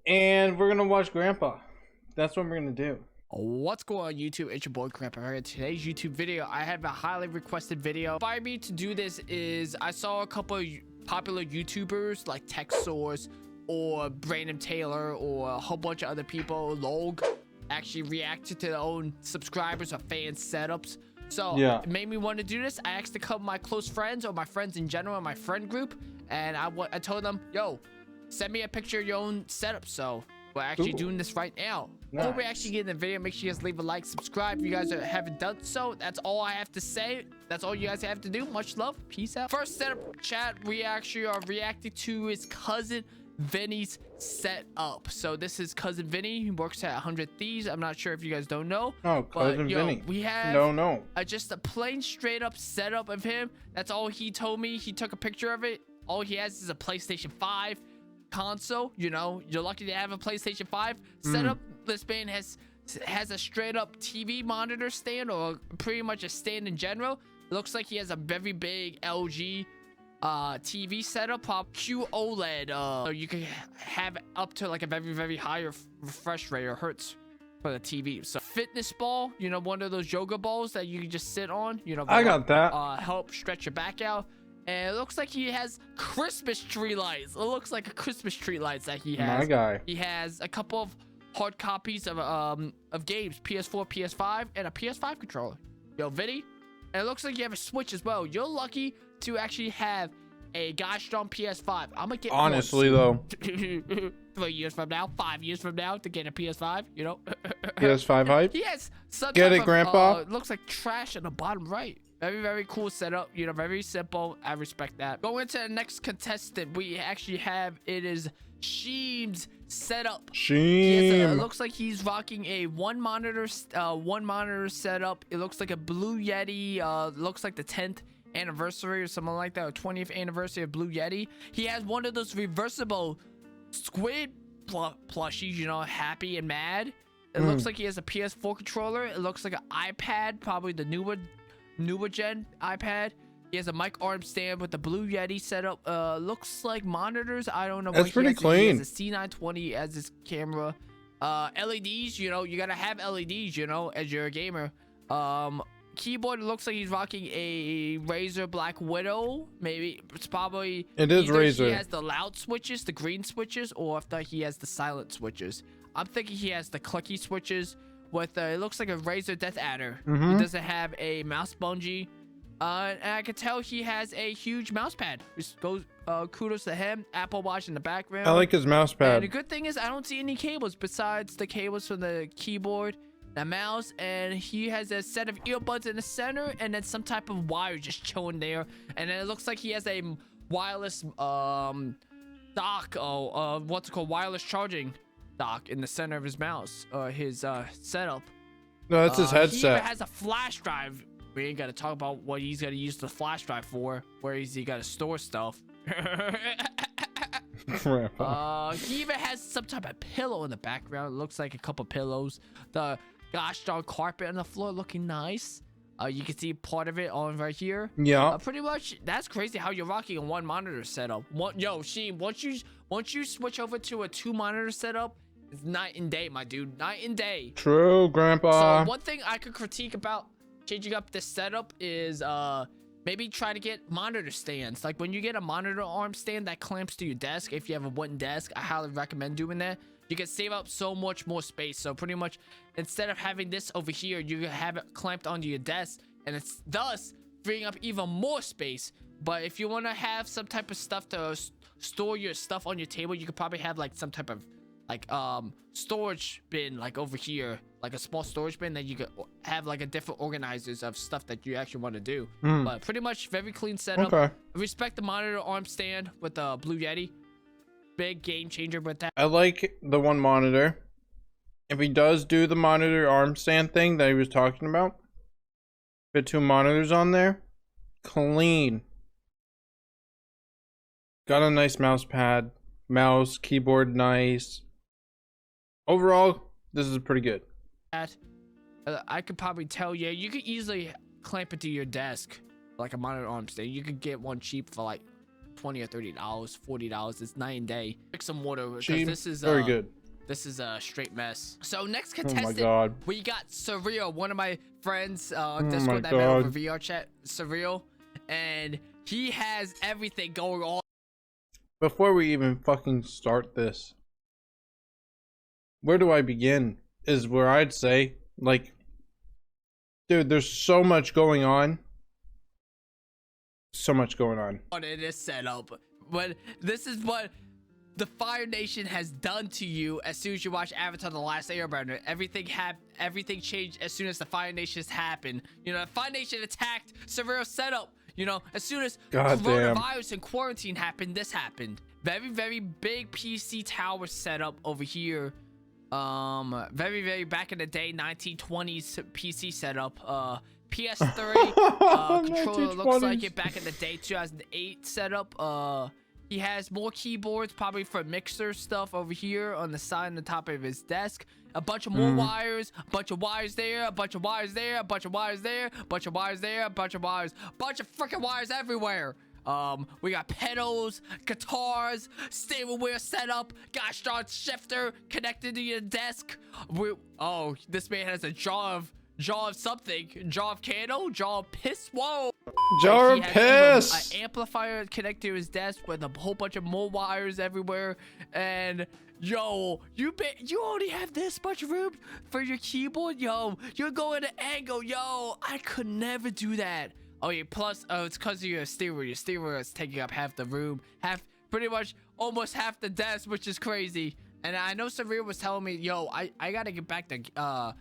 And we're gonna watch Grandpa. That's what we're gonna do. What's going on YouTube? It's your boy Grandpa here. Today's YouTube video, I have a highly requested video. What inspired me to do this is I saw a couple of popular YouTubers like Tech Source or Brandon Taylor or a whole bunch of other people, Log, actually reacted to their own subscribers or fan setups. So yeah, it made me want to do this. I asked a couple of my close friends or my friends in general in my friend group, and I told them, yo, send me a picture of your own setup. So we're actually doing this right now. Nice. Before we actually get in the video, make sure you guys leave a like, subscribe if you guys haven't done so. That's all I have to say. That's all you guys have to do. Much love. Peace out. First setup chat we actually are reacting to is cousin Vinny's setup. So this is cousin Vinny. He works at 100 Thieves. I'm not sure if you guys don't know. Oh, cousin Vinny. We have just a plain straight up setup of him. That's all he told me. He took a picture of it. All he has is a PlayStation 5 console. You know, you're lucky to have a PlayStation 5 setup. This man has a straight up TV monitor stand, or pretty much a stand in general. It looks like he has a very big LG TV setup, QOLED, so you can have up to like a very high refresh rate or hertz for the TV. So fitness ball, you know, one of those yoga balls that you can just sit on, you know, I got that. Help stretch your back out. And it looks like he has Christmas tree lights. It looks like a Christmas tree lights that he has. My guy. He has a couple of hard copies of games, PS4, PS5, and a PS5 controller. Yo, Vinny. And it looks like you have a Switch as well. You're lucky to actually have a gosh strong PS5. I'm gonna get honestly though. 3 years from now, 5 years from now, to get a PS5, you know. PS5 hype. Yes. Get it, Grandpa. It looks like trash on the bottom right. Very cool setup, you know, very simple. I respect that. Going into the next contestant, we actually have, it is Sheem's setup. Sheem. It looks like he's rocking a one monitor setup. It looks like a Blue Yeti. Looks like the 10th anniversary or something like that, or 20th anniversary of Blue Yeti. He has one of those reversible squid plushies, you know, happy and mad. It looks like he has a PS4 controller. It looks like an iPad, probably the newer gen iPad. He has a mic arm stand with the Blue Yeti setup. Looks like monitors. I don't know. That's pretty clean. He has a C920 as his camera. LEDs, you know, you gotta have LEDs, you know, as you're a gamer. Keyboard, looks like he's rocking a Razer Black Widow. Maybe it's probably, it is Razer. He has the loud switches, the green switches, or if he has the silent switches. I'm thinking he has the clicky switches with it looks like a Razer Death Adder. He doesn't have a mouse bungee. And I can tell he has a huge mouse pad. Just goes kudos to him. Apple Watch in the background. I like his mouse pad. And the good thing is I don't see any cables besides the cables from the keyboard, the mouse, and he has a set of earbuds in the center, and then some type of wire just chilling there. And then it looks like he has a wireless dock, what's it called, wireless charging dock in the center of his mouse, his setup. No, that's his headset. He even has a flash drive. We ain't gotta talk about what he's gonna use the flash drive for. Where is he gotta store stuff? He even has some type of pillow in the background. It looks like a couple pillows. The gosh darn carpet on the floor looking nice. You can see part of it on right here. Yeah. Pretty much. That's crazy how you're rocking a one monitor setup. Yo, Sheem, once you switch over to a 2 monitor setup, it's night and day, my dude. Night and day. True, Grandpa. So one thing I could critique about changing up this setup is maybe try to get monitor stands. Like when you get a monitor arm stand that clamps to your desk, if you have a wooden desk, I highly recommend doing that. You can save up so much more space. So pretty much instead of having this over here, you can have it clamped onto your desk, and it's thus freeing up even more space. But if you want to have some type of stuff to store your stuff on your table, you could probably have like some type of like storage bin, like over here, like a small storage bin that you could have like a different organizers of stuff that you actually want to do. But pretty much very clean setup. Okay. Respect the monitor arm stand with the Blue Yeti. Big game changer with that. I like the one monitor. If he does do the monitor arm stand thing that he was talking about, put 2 monitors on there, clean. Got a nice mouse pad, mouse, keyboard, nice. Overall, this is pretty good. I could probably tell you, you could easily clamp it to your desk like a monitor arm stand. You could get one cheap for like $20 or $30, $40. It's night and day. Pick some water because Cheap, this is very good. This is a straight mess. So next Oh my contestant, God. we got Surreal, one of my friends on Oh Discord my that met over God. VR chat. Surreal, and he has everything going on. Before we even fucking start this, where do I begin? Is where I'd say, like, dude, there's so much going on. So much going on. In this setup, but this is what the Fire Nation has done to you as soon as you watch Avatar: The Last Airbender. Everything changed as soon as the Fire Nation happened. You know, the Fire Nation attacked Surreal's setup. You know, as soon as coronavirus and quarantine happened, this happened. Very big PC tower setup over here. Very back in the day, 1920s PC setup. PS3 controller looks like it back in the day, 2008 setup. He has more keyboards, probably for mixer stuff over here on the side and the top of his desk. A bunch of more wires, a bunch of wires there, a bunch of wires there, a bunch of wires there, a bunch of wires there, a bunch of wires, bunch of freaking wires everywhere. We got pedals, guitars, steerable setup, got strong shifter connected to your desk. Oh, this man has a jar of something, jar of candle, jar of piss. Whoa, jar of piss. An amplifier connected to his desk with a whole bunch of more wires everywhere. And yo, you already have this much room for your keyboard. Yo, you're going to angle. Yo, I could never do that. Oh yeah, plus it's because of your stereo. Your stereo is taking up half the room, pretty much almost half the desk, which is crazy. And I know Surreal was telling me, yo, I gotta get back to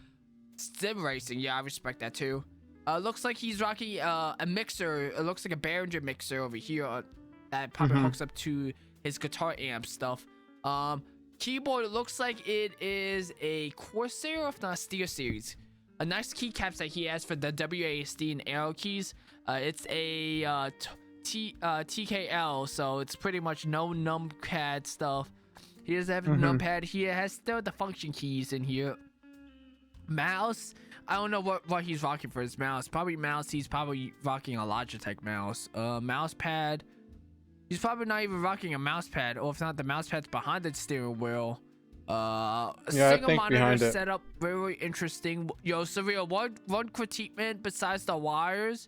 sim racing. Yeah, I respect that too. Looks like he's rocking a mixer. It looks like a Behringer mixer over here that probably hooks up to his guitar amp stuff. Keyboard, it looks like it is a Corsair, if not a Steel Series. A nice keycaps that he has for the WASD and arrow keys. It's a TKL, so it's pretty much no numpad stuff. He doesn't have the numpad. He has still the function keys in here. Mouse, I don't know what he's rocking for his mouse. Probably mouse, he's probably rocking a Logitech mouse. Mouse pad, he's probably not even rocking a mouse pad, or if not, the mouse pad's behind the steering wheel. Yeah, Single I think behind monitor it. setup, very interesting. Yo, Surreal, one critique, man, besides the wires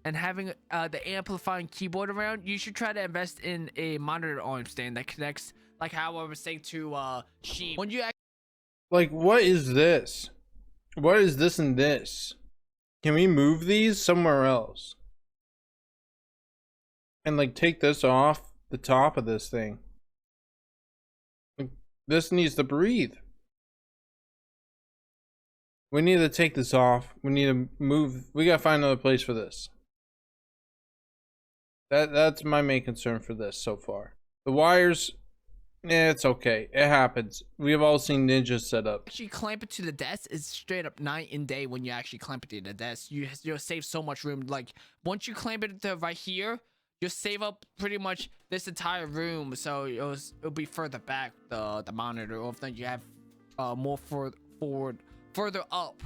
and having the amplifying keyboard around, you should try to invest in a monitor arm stand that connects, like how I was saying, to Sheen. When you Like, what is this? What is this and this? Can we move these somewhere else? And like take this off the top of this thing. Like, this needs to breathe. We need to take this off. We need to move. We gotta find another place for this. That's my main concern for this so far. The wires, it's okay. It happens. We have all seen ninjas set up. actually clamp it to the desk, is straight up night and day. When you actually clamp it to the desk, you'll save so much room. Like once you clamp it to right here, you'll save up pretty much this entire room. So it'll be further back, the monitor, or if not, you have more further up.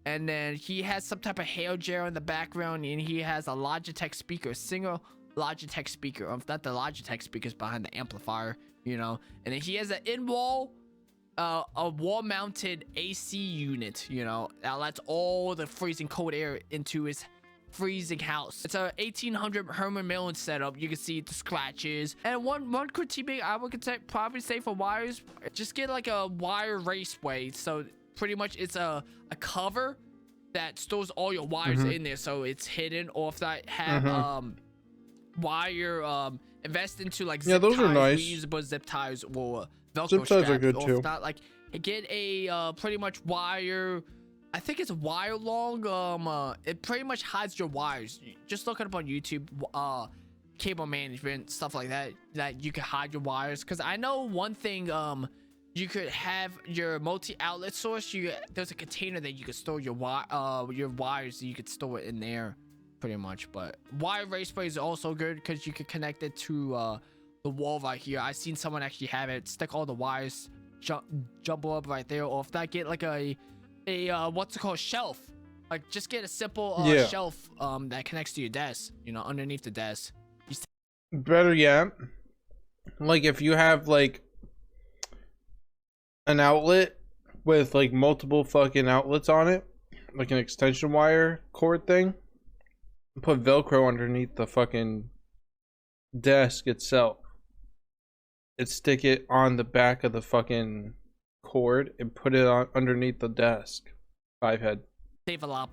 And then he has some type of hair gel in the background, and he has a Logitech speaker, single Logitech speaker, or if not, the Logitech speakers behind the amplifier, you know. And then he has an in-wall, a wall-mounted AC unit, you know, that lets all the freezing cold air into his freezing house. It's a 1800 Herman Millen setup. You can see the scratches. And one critique I would probably say for wires, just get like a wire raceway. So pretty much it's a cover that stores all your wires in there, so it's hidden. Or if not, have wire invest into like zip those ties, are nice. reusable zip ties, or Velcro Zip ties are straps. good or too. if not, like get a pretty much wire, I think it's wire long. It pretty much hides your wires. Just look it up on YouTube. Cable management, stuff like that you can hide your wires. Because I know one thing, you could have your multi-outlet source. There's a container that you could store your wires. So you could store it in there, pretty much. But wire raceway is also good because you could connect it to the wall right here. I seen someone actually have it. Stick all the wires, jumble up right there. Or if not, get like a what's it called, shelf. Like just get a simple shelf that connects to your desk. You know, underneath the desk. better yet, like if you have like an outlet with like multiple fucking outlets on it, like an extension wire cord thing, put Velcro underneath the fucking desk itself. And stick it on the back of the fucking cord and put it on underneath the desk. 5 head. Save a lot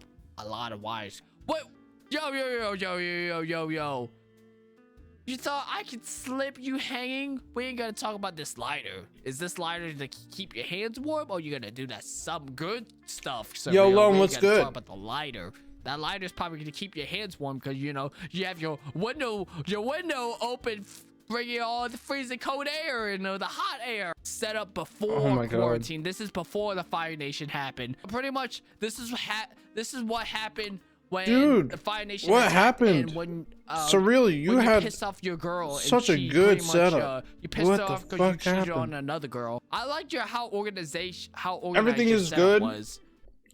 of wires. What? Yo. You thought I could slip you hanging? We ain't gonna talk about this lighter. Is this lighter to keep your hands warm, or you gonna do that some good stuff? So Yo, Lone, what's good? Talk about the lighter. That lighter's probably gonna keep your hands warm because you know you have your window open, bringing all the freezing cold air and the hot air. Set up before quarantine. This is before the Fire Nation happened. Pretty much, this is what happened. When the Fire Nation what happened? When Surreal, you had pissed off your girl. Such a good setup. You pissed her off because you cheated on another girl. I liked how organized everything is good. Was.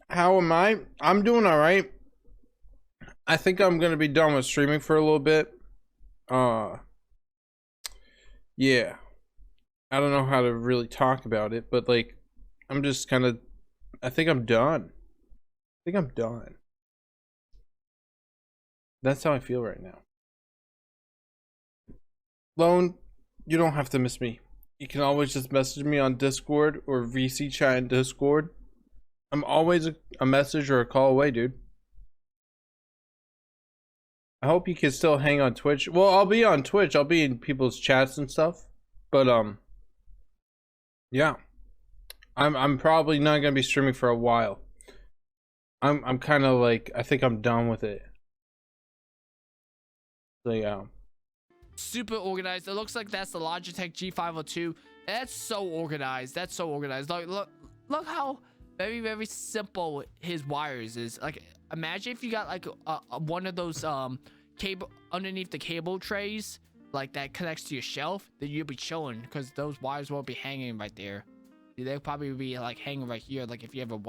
How am I? I'm doing all right. I think I'm gonna be done with streaming for a little bit. Yeah. I don't know how to really talk about it, but like, I'm just kind of. I think I'm done. That's how I feel right now. Lone, you don't have to miss me. You can always just message me on Discord or VC chat in Discord. I'm always a message or a call away, dude. I hope you can still hang on Twitch. Well, I'll be on Twitch. I'll be in people's chats and stuff. But yeah. I'm probably not gonna be streaming for a while. I'm kind of like, I think I'm done with it. So yeah. Super organized. It looks like that's the Logitech G502. That's so organized. Like, look how very simple his wires is. Like, imagine if you got like one of those cable underneath the cable trays, like that connects to your shelf, then you'll be chilling because those wires won't be hanging right there. They'll probably be like hanging right here, like if you have a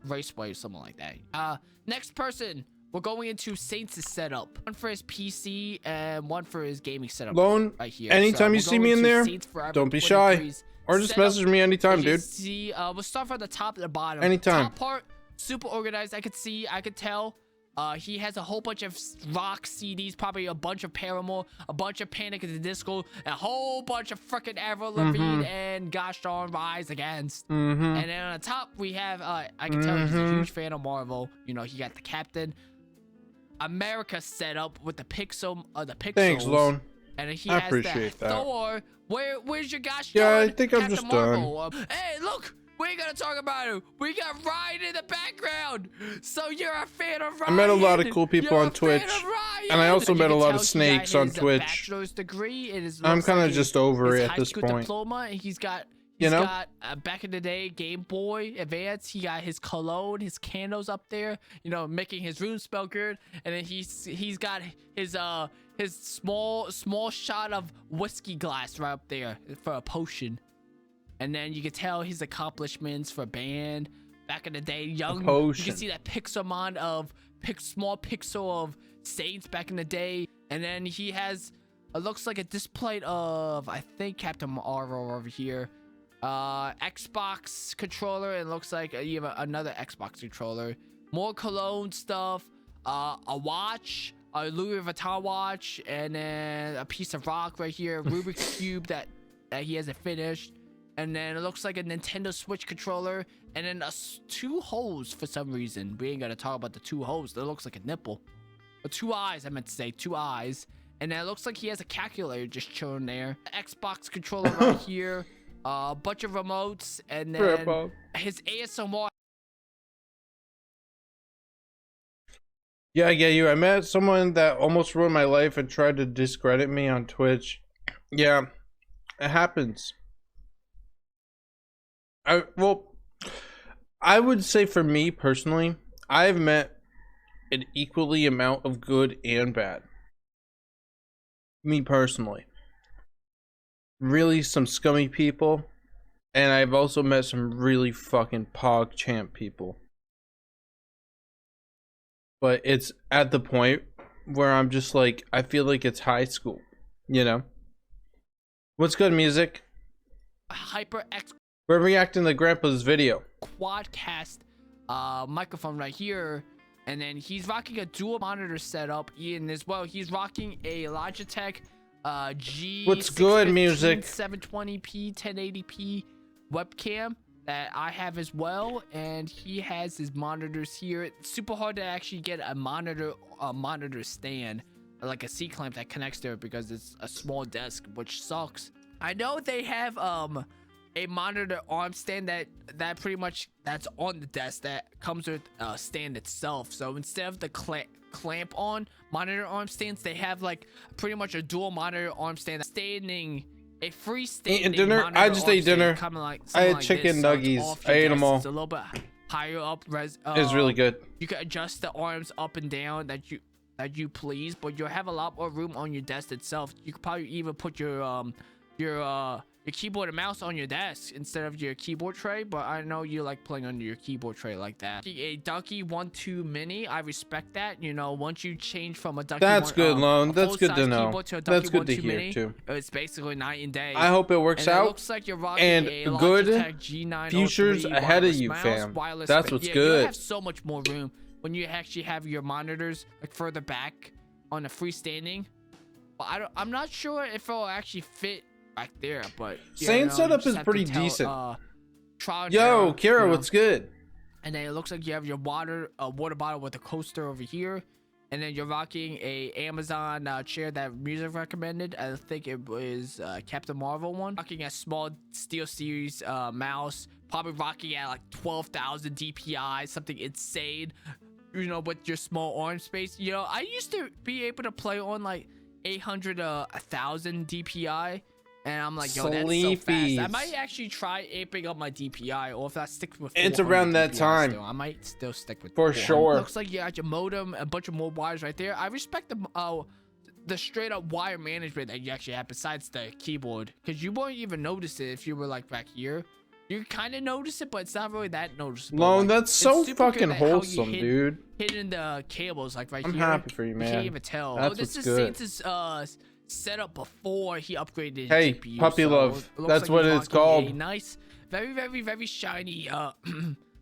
raceway or something like that. Next person. We're going into Saints' setup. One for his PC and one for his gaming setup. Lone, right here. anytime you see me in there, don't be shy. Or just message me anytime, dude. See, we'll start from the top to the bottom. Anytime. Top part, super organized. I could tell. He has a whole bunch of rock CDs, probably a bunch of Paramore, a bunch of Panic at the Disco, a whole bunch of freaking Avril Lavigne and gosh darn Rise Against. And then on the top, we have, I can tell he's a huge fan of Marvel. You know, he got the Captain America setup with the pixels. Thanks, Lone. And he I has appreciate that. Thor. Where's your gosh Yeah, darn I think I'm Captain just Marvel? Hey, look! We ain't gonna talk about it. We got Ryan in the background. So you're a fan of Ryan. I met a lot of cool people on Twitch. And I also met a lot of snakes on Twitch. Bachelor's degree. I'm kind of just over it at this point. Diploma. He's got back in the day, Game Boy Advance. He got his cologne, his candles up there, you know, making his room smell good. And then he's got his small shot of whiskey glass right up there for a potion. And then you can tell his accomplishments for band back in the day. Young, you can see that Pixelmon of small pixel of Saints back in the day. And then he has, it looks like a display of, I think, Captain Marvel over here. Xbox controller, and looks like you have another Xbox controller. More cologne stuff, a watch, a Louis Vuitton watch, and then a piece of rock right here, Rubik's Cube that he hasn't finished. And then it looks like a Nintendo Switch controller, and then 2 holes for some reason. We ain't gonna talk about the 2 holes. That looks like a nipple. Or 2 eyes, I meant to say, 2 eyes. And then it looks like he has a calculator just chilling there. Xbox controller right here. A bunch of remotes, and then his ASMR. Yeah, I get you. I met someone that almost ruined my life and tried to discredit me on Twitch. Yeah, it happens. I would say for me personally, I've met an equally amount of good and bad. Me personally. Really some scummy people, and I've also met some really fucking PogChamp people. But it's at the point where I'm just like, I feel like it's high school. You know. What's good, music? HyperX We're reacting to Grandpa's video. Quadcast microphone right here, and then he's rocking a dual monitor setup. Ian as well. He's rocking a Logitech G. What's good, music? 720p 1080p webcam that I have as well, and he has his monitors here. It's super hard to actually get a monitor stand, like a C clamp that connects to it, because it's a small desk, which sucks. I know they have a monitor arm stand that pretty much that's on the desk that comes with a stand itself. So instead of the clamp on monitor arm stands, they have like pretty much a dual monitor arm stand standing. A freestanding dinner. I just ate dinner. I had chicken nuggies. I ate them all. It's a little bit higher up. It's really good. You can adjust the arms up and down that you please, but you'll have a lot more room on your desk itself. You could probably even put your keyboard and mouse on your desk instead of your keyboard tray, but I know you like playing under your keyboard tray like that. A Ducky 1-2 Mini, I respect that. You know, once you change from a Ducky that's good, Lone. That's good to know. That's good to hear Mini, too. It's basically night and day. I hope it works out. It looks like you're rocking and a good G903 futures ahead of you, mouse, fam. That's what's good. You have so much more room when you actually have your monitors like further back on a freestanding. But I'm not sure if it'll actually fit back there, but same setup is pretty decent. Yo, Kira, what's good? And then it looks like you have your water bottle with a coaster over here, and then you're rocking a Amazon chair that music recommended. I think it was Captain Marvel one. Rocking a small SteelSeries mouse, probably rocking at like 12,000 DPI, something insane. You know, with your small arm space. You know, I used to be able to play on like 800 1000 DPI. And I'm like, yo, that's so fast. I might actually try aping up my DPI, or if I stick with it's around that DPI time. still, I might still stick with for sure. Looks like you got your modem, a bunch of more wires right there. I respect the straight up wire management that you actually have besides the keyboard, because you won't even notice it if you were like back here. You kind of notice it, but it's not really that noticeable. Lone, that's so fucking wholesome, dude. Hitting the cables like right here. I'm happy for you, man. You can't even tell. That's this is good. Saints' set up before he upgraded hey GPU, puppy love, that's like what it's called. A nice, very very very shiny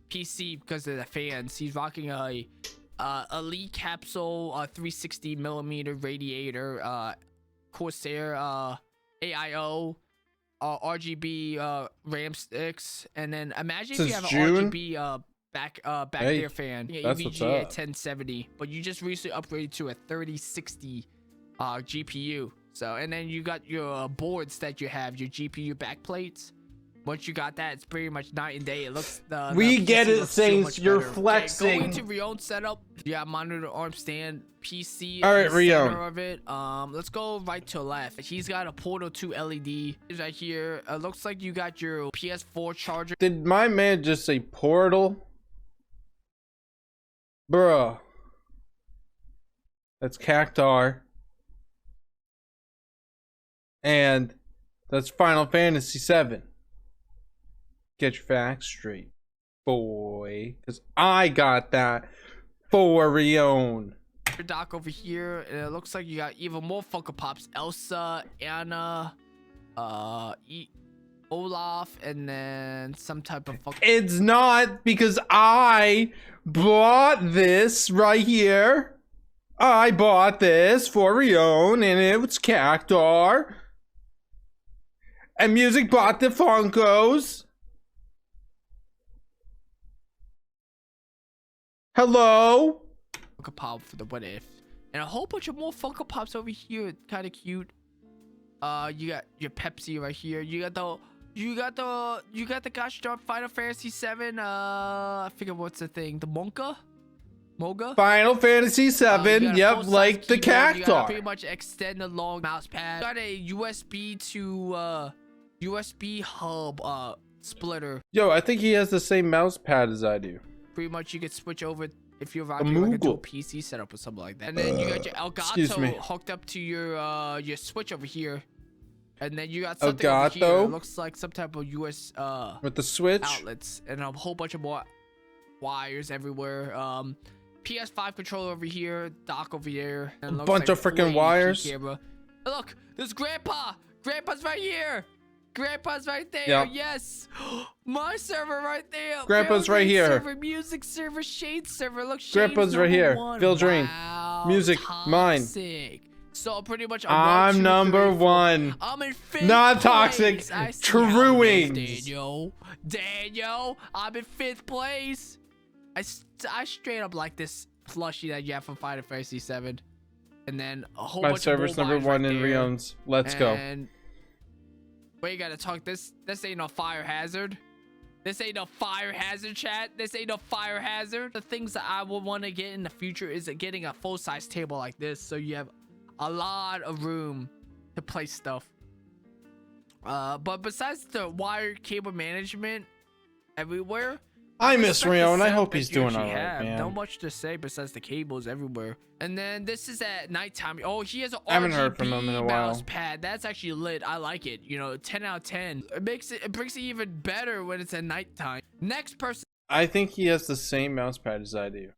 PC because of the fans. He's rocking a elite capsule 360 millimeter radiator, Corsair AIO RGB RAM sticks, and then imagine if you have an RGB back there fan. Yeah, EVGA 1070, but you just recently upgraded to a 3060 GPU. So, and then you got your boards that you have, your GPU backplates. Once you got that, it's pretty much night and day. It looks we get it, Saints. So you're flexing. Okay, going to Rion's setup. Yeah, monitor, arm stand, PC. All right, Rion. Of it. Let's go right to left. He's got a Portal 2 LED right here. Looks like you got your PS4 charger. Did my man just say Portal? Bruh. That's Cactar. And that's Final Fantasy VII. Get your facts straight, boy. Because I got that for Rion. Your dock over here, and it looks like you got even more Funko Pops. Elsa, Anna, Olaf, and then some type of Funko. It's not, because I bought this right here. I bought this for Rion, and it was Cactar. And Music bought the Funkos. Hello? Funko Pop for the what if. And a whole bunch of more Funko Pops over here. Kind of cute. You got your Pepsi right here. You got the gosh darn Final Fantasy 7. I forget what's the thing. The Moga? Final Fantasy 7, yep, like the Cactar. You gotta pretty much extend the long mouse pad. You got a USB to USB hub splitter. Yo, I think he has the same mouse pad as I do. Pretty much you could switch over if you're rocking like a dual PC setup or something like that. And then you got your Elgato hooked up to your Switch over here. And then you got something over here. It looks like some type of US with the Switch outlets and a whole bunch of more wires everywhere. PS5 controller over here, dock over here, and a bunch of freaking wires. Camera. Look, there's Grandpa. Grandpa's right here. Grandpa's right there. Yep. Yes. My server right there. Grandpa's Bill right Green here. Server, music server, Shade server. Look, Shane's Grandpa's right here. #1. Phil Dream. Wow, Music, mine. toxic. So pretty much I'm number 1. I'm in 5th Not toxic. place. I see True how it is, wings. Daniel, I'm in 5th place. I straight up like this plushie that you have from Final Fantasy 7. And then a whole My bunch server's of number right 1 in there. Riones. Let's go. And we gotta talk this ain't no fire hazard. This ain't no fire hazard, chat. This ain't no fire hazard. The things that I would want to get in the future is getting a full-size table like this, so you have a lot of room to place stuff. But besides the wire cable management everywhere, I miss respect the Rio, and I setup hope that he's you doing actually alright, have. man. Not much to say besides the cables everywhere. And then this is at nighttime. Oh, he has an I haven't heard from him in a RGB while. mouse pad. That's actually lit. I like it. You know, 10 out of 10. It brings it even better when it's at nighttime. Next person. I think he has the same mouse pad as I do.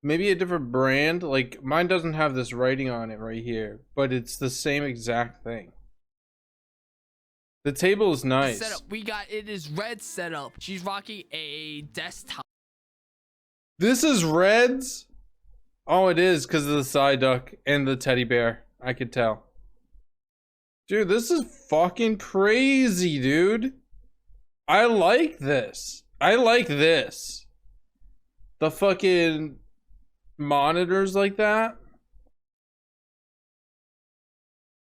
Maybe a different brand. Like, mine doesn't have this writing on it right here, but it's the same exact thing. The table is nice. Setup. We got it is red setup. She's rocking a desktop. This is Red's? Oh, it is because of the side duck and the teddy bear. I could tell. Dude, this is fucking crazy, dude. I like this. I like this. The fucking monitors like that.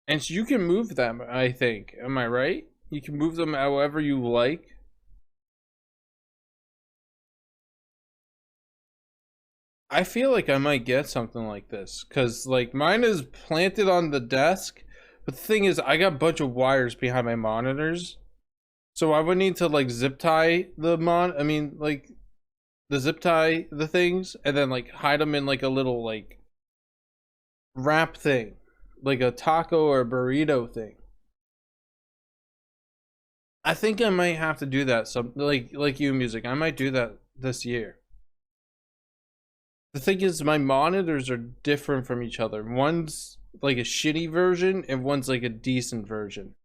And so you can move them, I think. Am I right? You can move them however you like. I feel like I might get something like this. Because, like, mine is planted on the desk. But the thing is, I got a bunch of wires behind my monitors. So I would need to, like, zip tie the zip tie the things. And then, like, hide them in, like, a little, like, wrap thing. Like a taco or a burrito thing. I think I might have to do that. Like you, music. I might do that this year. The thing is, my monitors are different from each other. One's like a shitty version, and one's like a decent version.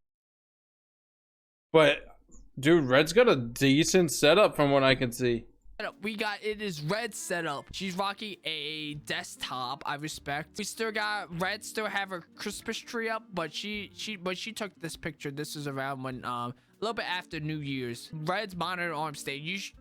But, dude, Red's got a decent setup from what I can see. We got it is red setup. She's rocking a desktop. I respect. We still got Red still have her Christmas tree up, but she took this picture. This is around when a little bit after New Year's. Red's monitor arm states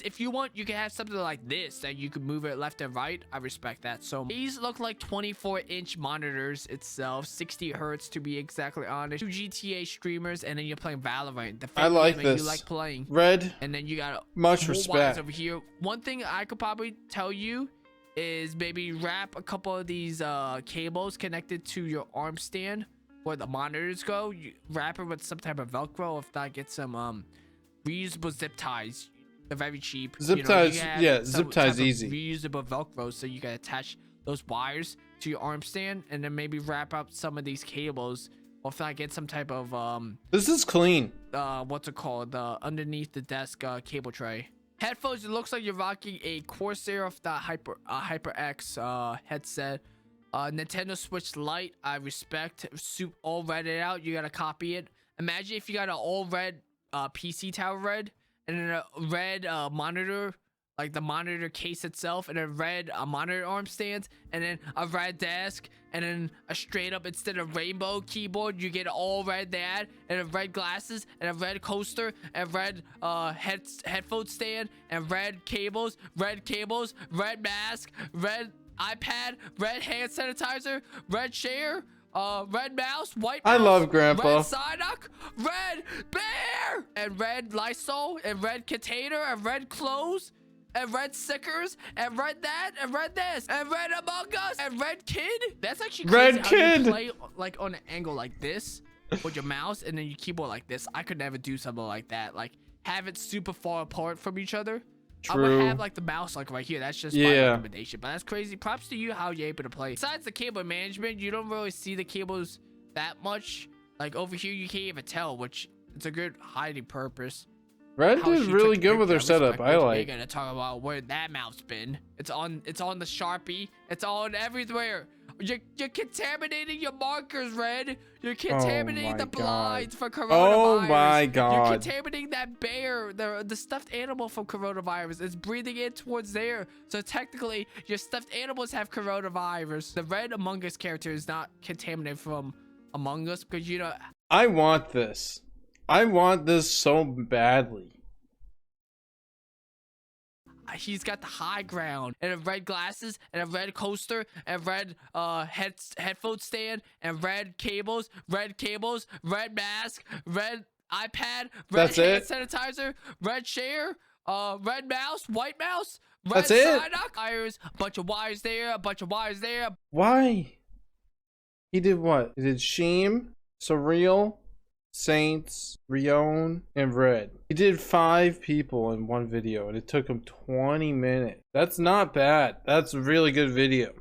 if you want, you can have something like this that you can move it left and right. I respect that. So these look like 24-inch monitors itself, 60 hertz to be exactly honest. 2 GTA streamers, and then you're playing Valorant. The I like game this. You like playing. Red. And then you got Much more respect. wires over here. One thing I could probably tell you is maybe wrap a couple of these cables connected to your arm stand where the monitors go. You wrap it with some type of Velcro. If not, get some reusable zip ties. They're very cheap. Zip ties, yeah, zip ties easy. Reusable Velcro, so you can attach those wires to your arm stand, and then maybe wrap up some of these cables. Or if not, get some type of This is clean. what's it called? Underneath the desk cable tray. Headphones. It looks like you're rocking a Corsair of the HyperX headset. Nintendo Switch Lite. I respect. All redded out. You gotta copy it. Imagine if you got an all red PC tower red. And then a red monitor, like the monitor case itself, and a red monitor arm stands, and then a red desk, and then a straight up, instead of rainbow keyboard, you get all red that, and a red glasses, and a red coaster, and red headphone stand, and red cables, red mask, red iPad, red hand sanitizer, red chair, red mouse, white mouse, I love Grandpa. red Psyduck, red bear, and red Lysol, and red container, and red clothes, and red stickers, and red that, and red this, and red Among Us, and red kid. That's actually crazy. Red how you kid. play like on an angle like this with your mouse, and then your keyboard like this. I could never do something like that. Like have it super far apart from each other. I would True. have like the mouse like right here. That's just my recommendation. But that's crazy. Props to you how you're able to play. Besides the cable management, you don't really see the cables that much. Like over here, you can't even tell, which it's a good hiding purpose. Red How did she really took good the with her picture, setup. I We're like. gonna talk about where that mouse been. It's on the Sharpie. It's on everywhere. You're contaminating your markers, Red. You're contaminating the blinds for coronavirus. Oh my god. You're contaminating that bear, the stuffed animal from coronavirus. It's breathing in towards there. So technically, your stuffed animals have coronavirus. The Red Among Us character is not contaminated from Among Us because, you know... I want this. I want this so badly. He's got the high ground and red glasses and a red coaster and red headphone stand and red cables, red mask, red iPad, red hand sanitizer, red chair, red mouse, white mouse, red Psyduck, wires, a bunch of wires there, a bunch of wires there. Why? He did what? He did Sheem, Surreal, Saints, Rion, and Red. He did 5 people in one video and it took him 20 minutes. That's not bad. That's a really good video.